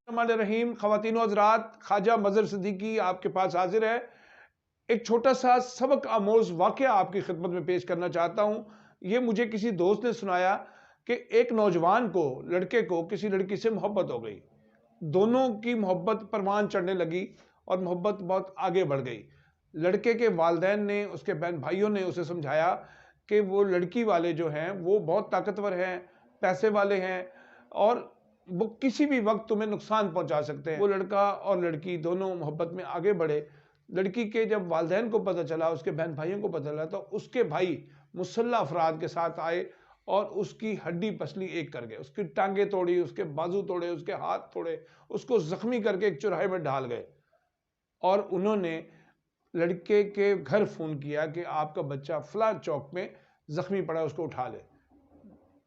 الرحمن الرحیم، خواتین و حضرات، خواجہ مظہر صدیقی آپ کے پاس حاضر ہے۔ ایک چھوٹا سا سبق آموز واقعہ آپ کی خدمت میں پیش کرنا چاہتا ہوں۔ یہ مجھے کسی دوست نے سنایا کہ ایک نوجوان کو، لڑکے کو کسی لڑکی سے محبت ہو گئی۔ دونوں کی محبت پروان چڑھنے لگی اور محبت بہت آگے بڑھ گئی۔ لڑکے کے والدین نے، اس کے بہن بھائیوں نے اسے سمجھایا کہ وہ لڑکی والے جو ہیں وہ بہت طاقتور ہیں، پیسے والے ہیں اور وہ کسی بھی وقت تمہیں نقصان پہنچا سکتے ہیں۔ وہ لڑکا اور لڑکی دونوں محبت میں آگے بڑھے۔ لڑکی کے جب والدین کو پتہ چلا، اس کے بہن بھائیوں کو پتہ چلا، تو اس کے بھائی مسلح افراد کے ساتھ آئے اور اس کی ہڈی پسلی ایک کر گئے۔ اس کی ٹانگیں توڑی، اس کے بازو توڑے، اس کے ہاتھ توڑے، اس کو زخمی کر کے ایک چوراہے میں ڈال گئے۔ اور انہوں نے لڑکے کے گھر فون کیا کہ آپ کا بچہ فلاں چوک میں زخمی پڑا ہے، اس کو اٹھا لے۔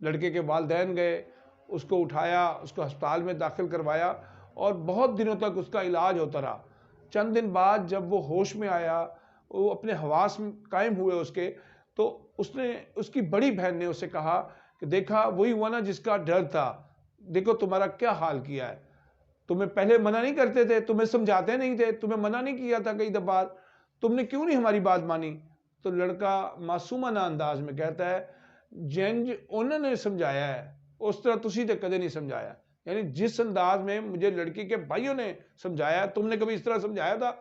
لڑکے کے والدین گئے، اس کو اٹھایا، اس کو ہسپتال میں داخل کروایا اور بہت دنوں تک اس کا علاج ہوتا رہا۔ چند دن بعد جب وہ ہوش میں آیا، وہ اپنے حواس قائم ہوئے اس کے، تو اس کی بڑی بہن نے اسے کہا کہ دیکھا وہی ہوا نا جس کا ڈر تھا، دیکھو تمہارا کیا حال کیا ہے۔ تمہیں پہلے منع نہیں کرتے تھے، تمہیں سمجھاتے نہیں تھے، تمہیں منع نہیں کیا تھا کئی دفعہ، تم نے کیوں نہیں ہماری بات مانی؟ تو لڑکا معصومانہ انداز میں کہتا ہے، جنج انہوں نے سمجھایا ہے، اس طرح تسی تے کدے نہیں سمجھایا۔ یعنی جس انداز میں مجھے لڑکی کے بھائیوں نے سمجھایا، تم نے کبھی اس طرح سمجھایا تھا؟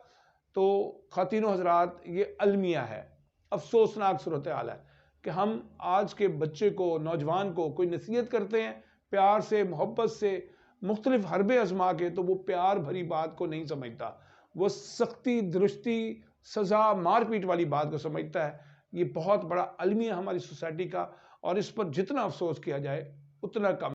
تو خواتین و حضرات، یہ المیہ ہے، افسوسناک صورتحال ہے کہ ہم آج کے بچے کو، نوجوان کو کوئی نصیحت کرتے ہیں پیار سے، محبت سے، مختلف حربے آزما کے، تو وہ پیار بھری بات کو نہیں سمجھتا، وہ سختی، درستی، سزا، مار پیٹ والی بات کو سمجھتا ہے۔ یہ بہت بڑا المیہ ہماری سوسائٹی کا، اور اس پر جتنا افسوس کیا جائے اتنا کم۔